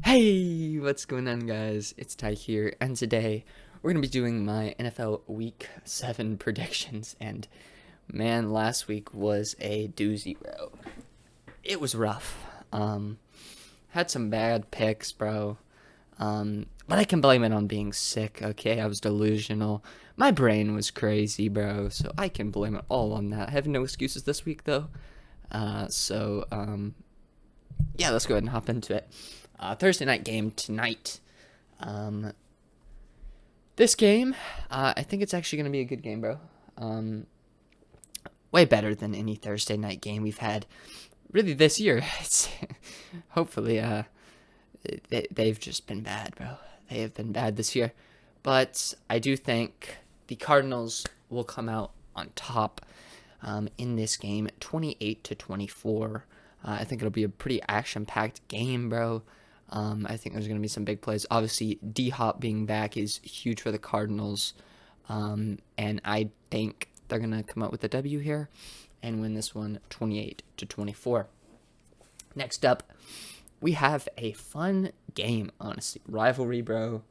Hey, what's going on, guys? It's Ty here, and today we're going to be doing my NFL Week 7 predictions. And man, last week was a doozy, bro. It was rough. Had some bad picks, bro. But I can blame it on being sick, okay? I was delusional. My brain was crazy, bro, so I can blame it all on that. I have no excuses this week, though. Yeah, let's go ahead and hop into it. Thursday night game tonight. Um, this game, I think it's actually going to be a good game, bro. Way better than any Thursday night game we've had really this year. It's hopefully, they've just been bad, bro. They have been bad this year. But I do think the Cardinals will come out on top in this game, 28-24. I think it'll be a pretty action-packed game, bro. I think there's going to be some big plays. Obviously, D-Hop being back is huge for the Cardinals. And I think they're going to come out with a W here and win this one 28-24. Next up, we have a fun game, honestly. Rivalry, bro.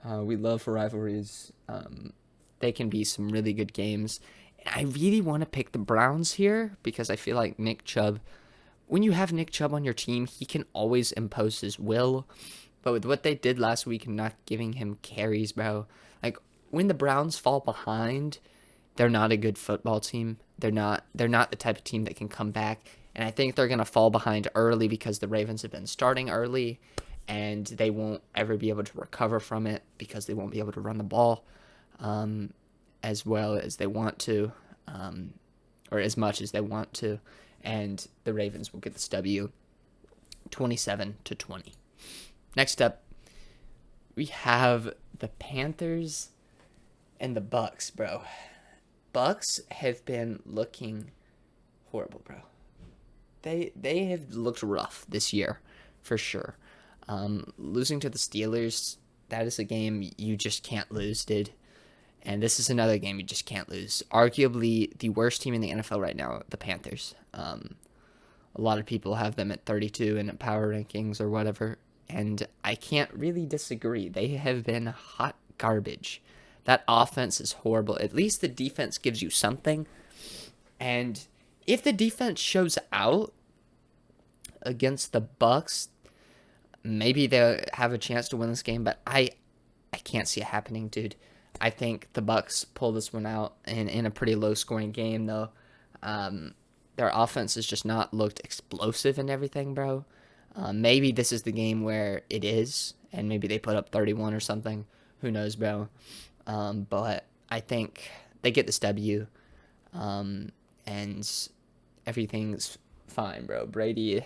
We love rivalries. They can be some really good games. And I really want to pick the Browns here because I feel like Nick Chubb, when you have Nick Chubb on your team, he can always impose his will. But with what they did last week and not giving him carries, bro, like when the Browns fall behind, they're not a good football team. They're not the type of team that can come back. And I think they're going to fall behind early because the Ravens have been starting early and they won't ever be able to recover from it because they won't be able to run the ball as well as they want to, or as much as they want to. And the Ravens will get this W 27-20. Next up, we have the Panthers and the Bucks, bro. Bucks have been looking horrible, bro. They have looked rough this year, for sure. Losing to the Steelers, that is a game you just can't lose, dude. And this is another game you just can't lose. Arguably the worst team in the NFL right now, the Panthers. A lot of people have them at 32 in power rankings or whatever, and I can't really disagree. They have been hot garbage. That offense is horrible. At least the defense gives you something. And if the defense shows out against the Bucks, maybe they'll have a chance to win this game, but I can't see it happening, dude. I think the Bucks pull this one out in a pretty low-scoring game, though. Their offense has just not looked explosive and everything, bro. Maybe this is the game where it is, and maybe they put up 31 or something. Who knows, bro? But I think they get this W, and everything's fine, bro. Brady,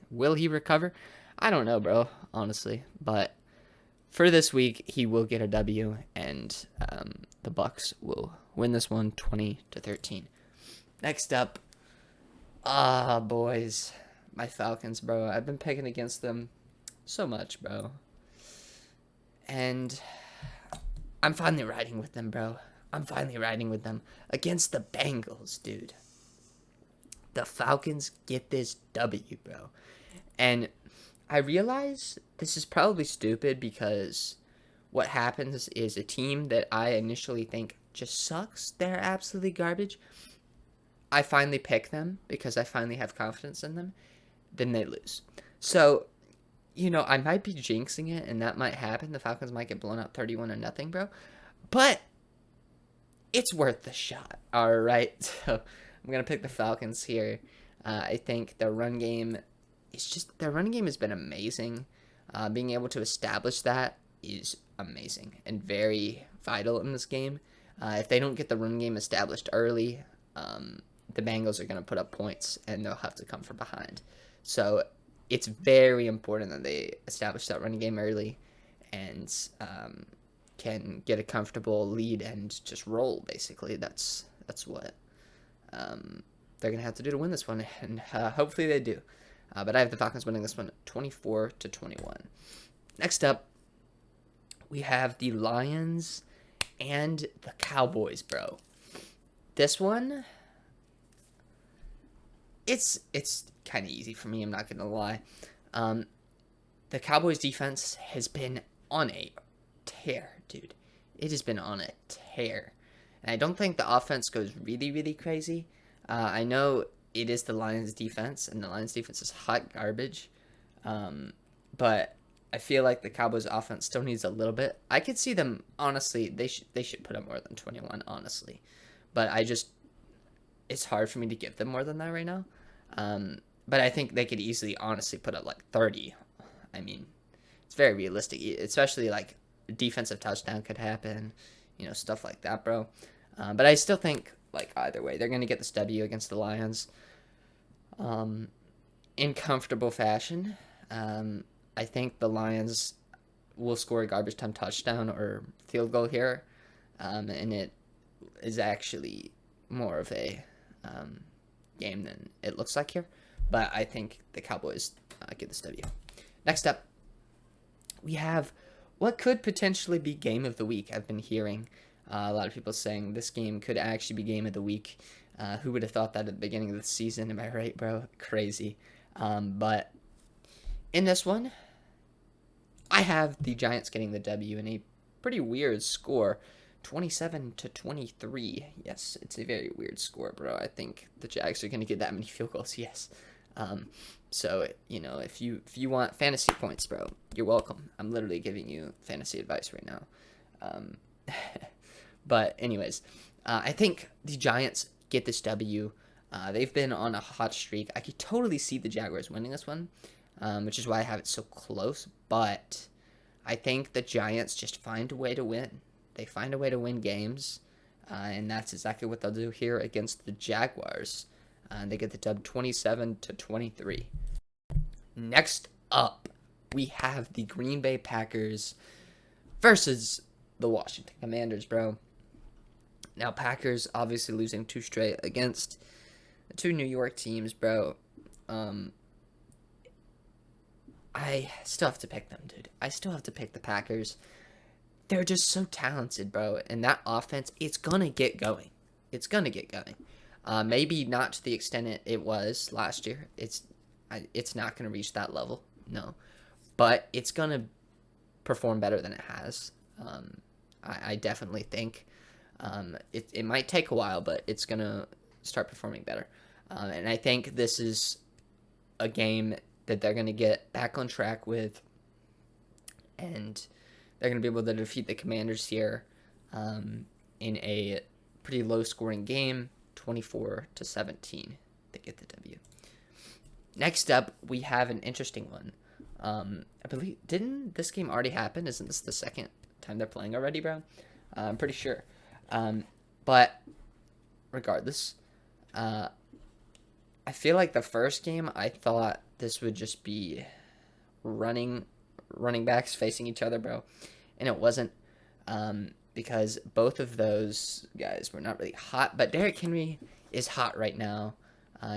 will he recover? I don't know, bro, honestly. But for this week, he will get a W, and the Bucks will win this one 20-13. Next up, boys, my Falcons, bro. I've been picking against them so much, bro. And I'm finally riding with them, bro. I'm finally riding with them against the Bengals, dude. The Falcons get this W, bro. And I realize this is probably stupid because what happens is a team that I initially think just sucks, they're absolutely garbage. I finally pick them because I finally have confidence in them, then they lose. So, I might be jinxing it and that might happen. The Falcons might get blown out 31-0, bro. But it's worth the shot, all right? So I'm going to pick the Falcons here. I think their run game has been amazing. Being able to establish that is amazing and very vital in this game. If they don't get the run game established early, the Bengals are going to put up points and they'll have to come from behind. So it's very important that they establish that running game early and can get a comfortable lead and just roll, basically. That's what they're going to have to do to win this one, and hopefully they do. But I have the Falcons winning this one 24-21. Next up, we have the Lions and the Cowboys, bro. This one, it's kind of easy for me, I'm not going to lie. the Cowboys defense has been on a tear, dude. It has been on a tear. And I don't think the offense goes really, really crazy. I know it is the Lions defense, and the Lions defense is hot garbage. But I feel like the Cowboys offense still needs a little bit. I could see them, honestly, they should put up more than 21, honestly. But it's hard for me to give them more than that right now. But I think they could easily, honestly, put up like 30. I mean, it's very realistic, especially like defensive touchdown could happen, stuff like that, bro. But I still think, like, either way, they're going to get this W against the Lions in comfortable fashion. I think the Lions will score a garbage time touchdown or field goal here, and it is actually more of a game than it looks like here. But I think the Cowboys get this W. Next up, we have what could potentially be game of the week. I've been hearing a lot of people saying this game could actually be game of the week. Who would have thought that at the beginning of the season? Am I right, bro? Crazy. But in this one, I have the Giants getting the W in a pretty weird score, 27-23. Yes, it's a very weird score, bro. I think the Jags are going to get that many field goals. Yes. So, if you want fantasy points, bro, you're welcome. I'm literally giving you fantasy advice right now. But anyways, I think the Giants get this W. They've been on a hot streak. I could totally see the Jaguars winning this one, which is why I have it so close. But I think the Giants just find a way to win. They find a way to win games, and that's exactly what they'll do here against the Jaguars. They get the dub 27-23. Next up, we have the Green Bay Packers versus the Washington Commanders, bro. Now, Packers obviously losing 2 straight against the 2 New York teams, bro. I still have to pick them, dude. I still have to pick the Packers. They're just so talented, bro. And that offense, it's going to get going. It's going to get going. Maybe not to the extent it was last year. It's not going to reach that level, no. But it's going to perform better than it has. I definitely think it might take a while, but it's going to start performing better. And I think this is a game that they're going to get back on track with, and they're going to be able to defeat the Commanders here in a pretty low-scoring game, 24-17. They get the W. Next up, we have an interesting one. I believe, didn't this game already happen? Isn't this the second time they're playing already, bro? I'm pretty sure. But regardless, I feel like the first game, I thought this would just be running backs facing each other, bro. And it wasn't, because both of those guys were not really hot. But Derrick Henry is hot right now.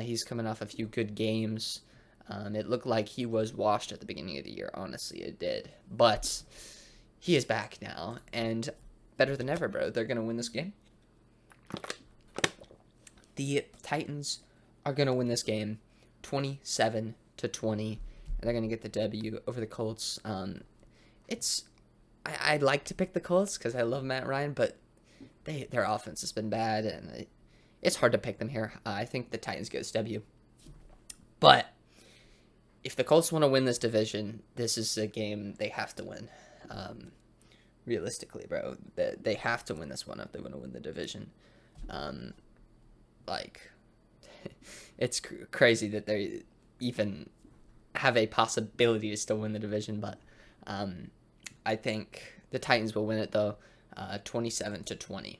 He's coming off a few good games. It looked like he was washed at the beginning of the year. Honestly, it did. But he is back now, and better than ever, bro. They're going to win this game. The Titans are going to win this game 27-20, and they're going to get the W over the Colts. I'd like to pick the Colts because I love Matt Ryan, but their offense has been bad, and it's hard to pick them here. I think the Titans get this W. But if the Colts want to win this division, this is a game they have to win. Realistically, bro, they have to win this one if they want to win the division. It's crazy that they even have a possibility to still win the division, but I think the Titans will win it, though, 27-20.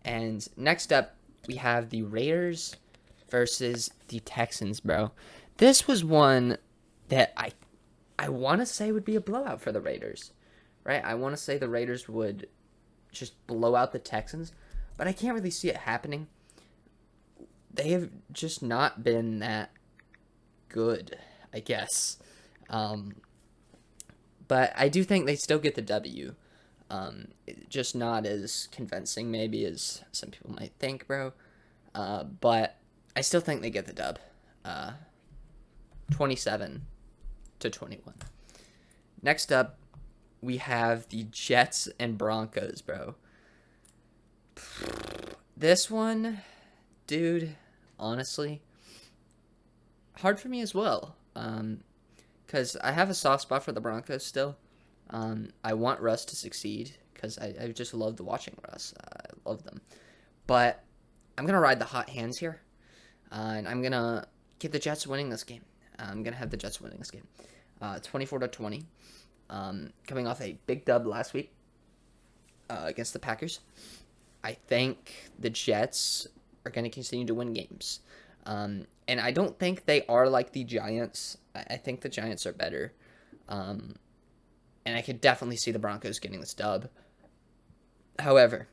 And next up, we have the Raiders versus the Texans, bro. This was one that I want to say would be a blowout for the Raiders, right? I want to say the Raiders would just blow out the Texans, but I can't really see it happening. They have just not been that good, I guess. But I do think they still get the W. Just not as convincing, maybe, as some people might think, bro. But I still think they get the dub. 27-21. Next up, we have the Jets and Broncos, bro. This one, dude, honestly, hard for me as well. Because I have a soft spot for the Broncos still. I want Russ to succeed because I just love watching Russ. I love them. But I'm going to ride the hot hands here. And I'm going to get the Jets winning this game. I'm going to have the Jets winning this game. 24-20. Coming off a big dub last week against the Packers. I think the Jets are going to continue to win games. And I don't think they are like the Giants. I think the Giants are better. And I could definitely see the Broncos getting this dub. However,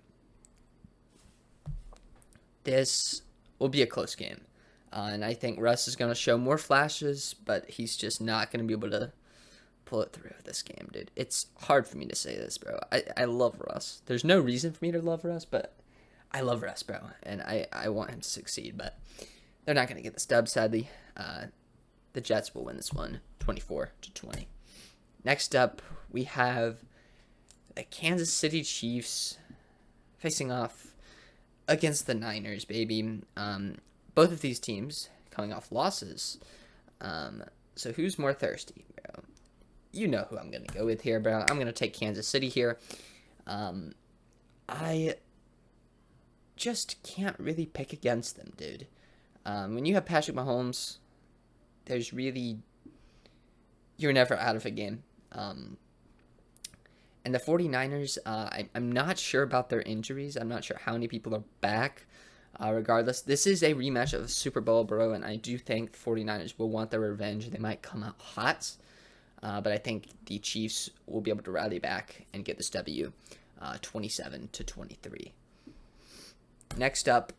this will be a close game. And I think Russ is going to show more flashes, but he's just not going to be able to pull it through this game, dude. It's hard for me to say this, bro. I love Russ. There's no reason for me to love Russ, but I love Russ, bro. And I want him to succeed, but they're not going to get this dub, sadly. The Jets will win this one, 24-20. Next up, we have the Kansas City Chiefs facing off against the Niners, baby. Both of these teams coming off losses. So who's more thirsty, bro? You know who I'm going to go with here, bro. I'm going to take Kansas City here. I just can't really pick against them, dude. When you have Patrick Mahomes, there's really... You're never out of a game. And the 49ers, I'm not sure about their injuries. I'm not sure how many people are back. Regardless, this is a rematch of the Super Bowl, bro, and I do think 49ers will want their revenge. They might come out hot, but I think the Chiefs will be able to rally back and get this W, 27-23. Next up,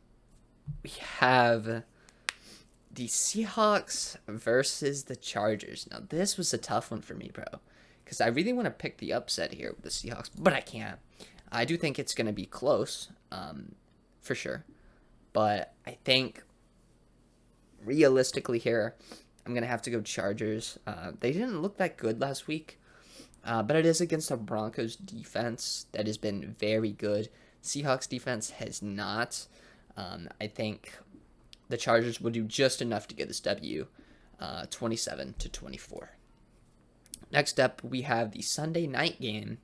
we have the Seahawks versus the Chargers. Now, this was a tough one for me, bro, because I really want to pick the upset here with the Seahawks, but I can't. I do think it's going to be close, for sure. But I think, realistically here, I'm going to have to go Chargers. They didn't look that good last week, but it is against a Broncos defense that has been very good. Seahawks defense has not. I think the Chargers will do just enough to get this W, 27-24. Next up, we have the Sunday night game,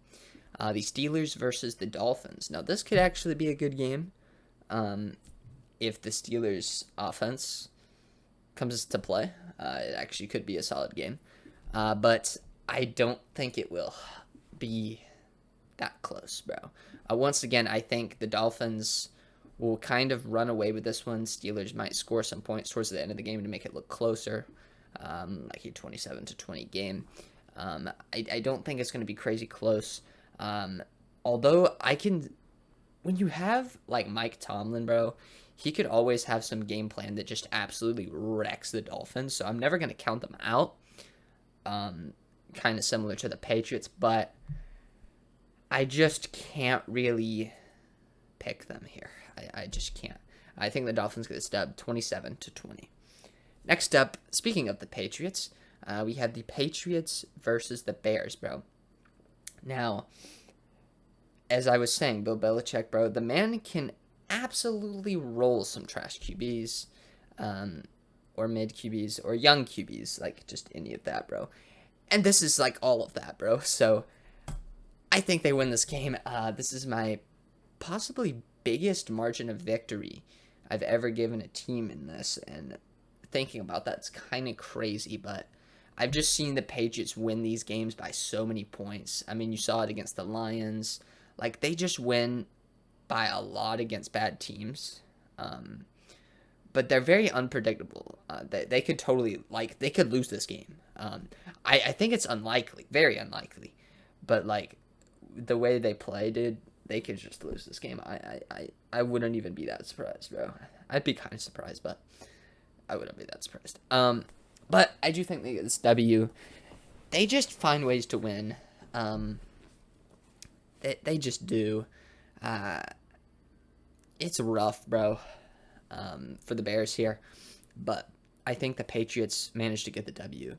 the Steelers versus the Dolphins. Now, this could actually be a good game. If the Steelers' offense comes to play, it actually could be a solid game. But I don't think it will be that close, bro. Once again, I think the Dolphins will kind of run away with this one. Steelers might score some points towards the end of the game to make it look closer, like a 27-20 game. I don't think it's going to be crazy close. Although when you have like Mike Tomlin, bro, he could always have some game plan that just absolutely wrecks the Dolphins. So I'm never going to count them out. Kind of similar to the Patriots, but I just can't really pick them here. I just can't. I think the Dolphins get a stub 27-20. Next up, speaking of the Patriots, we have the Patriots versus the Bears, bro. Now, as I was saying, Bill Belichick, bro, the man can absolutely roll some trash QBs, or mid QBs, or young QBs, like just any of that, bro. And this is like all of that, bro. So I think they win this game. This is my possibly biggest margin of victory I've ever given a team in this. And thinking about that's kind of crazy, but I've just seen the Patriots win these games by so many points. I mean, you saw it against the Lions. Like, they just win by a lot against bad teams. But they're very unpredictable. They could totally, like, they could lose this game. I think it's unlikely, very unlikely. But, like, the way they play, dude, they could just lose this game. I wouldn't even be that surprised, bro. I'd be kind of surprised, but I wouldn't be that surprised. But I do think they get this W. They just find ways to win. They just do. It's rough, bro, for the Bears here. But I think the Patriots managed to get the W,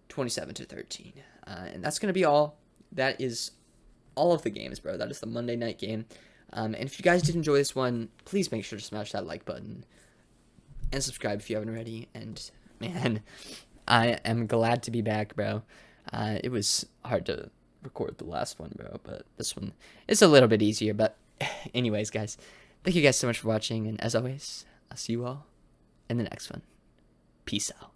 27-13. And that's going to be all. That is all of the games, bro. That is the Monday night game. And if you guys did enjoy this one, please make sure to smash that like button and subscribe if you haven't already. And, man, I am glad to be back, bro. It was hard to record the last one, bro, but this one is a little bit easier. But anyways, guys, thank you guys so much for watching, and as always, I'll see you all in the next one. Peace out.